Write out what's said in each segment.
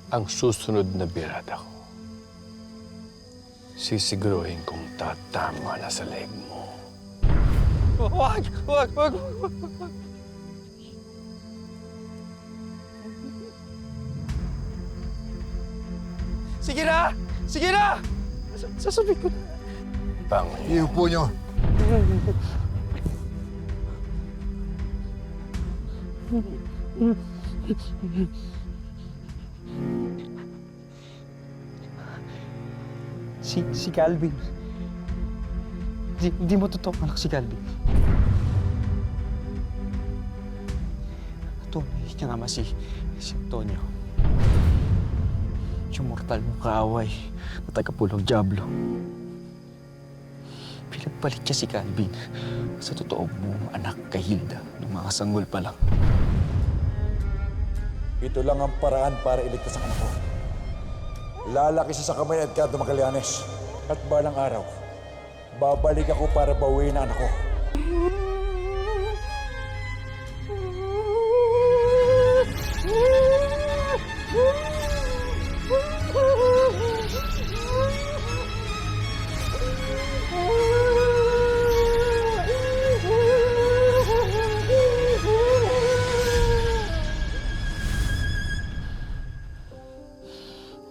ang susunod na birada ko. Sisiguruhin kong tatama na sa leg mo. Wag! Sige na! Sige na! Sasabihin ko na. Bangon niyo. Iupo nyo. Si Calvin. Di mo totoo anak si Calvin. Tunay niya nga si Antonio. Yung mortal mong kaaway na tagapulong Diablo. Pinagpalit niya si Calvin sa totoo mong anak kay Hilda nung mga sanggol pa lang. Ito lang ang paraan para iligtas ang anak ko. Lalaki siya sa kamay ni Edgardo Magallanes. At balang araw, babalik ako para bawiin ang anak ko.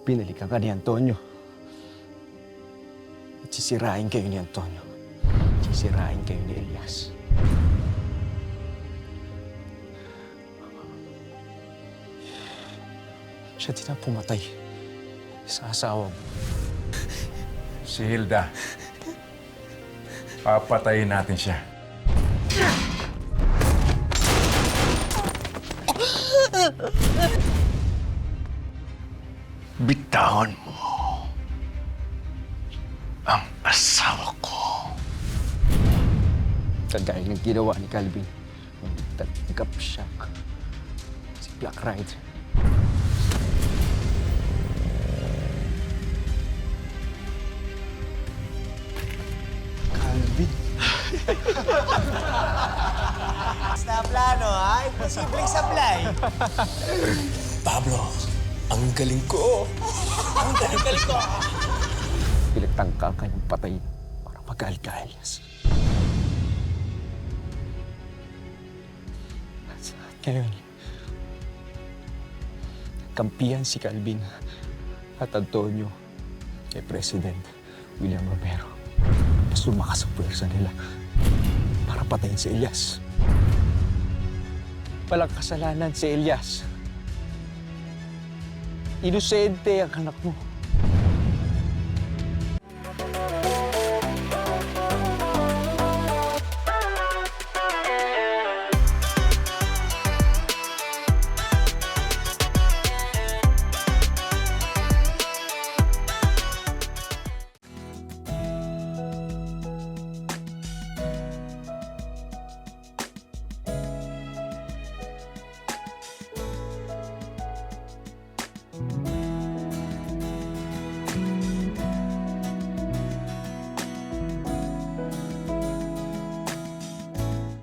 Binalikan ka ni Antonio. At sisirain kayo ni Antonio. Sisirain kayo ni Elias. Siya din ang pumatay sa asawa mo. Si Hilda. Papatayin natin siya. Bitawan mo ang asawa ko. Kagaya ng ginawa ni Calvin nung nagtanggap siya si Black Rider. Calvin? Basta plano, ha? Imposibleng sablay. Pablo, ang galing ko. Ang galing ko. Pinagtangka kanyang patayin para magalit ka, Elias. At ngayon, kampihan si Calvin at Antonio kay President William Romero. Mas lumakas ang puwersa nila para patayin si Elias. Walang kasalanan si Elias. Inosente ang anak mo.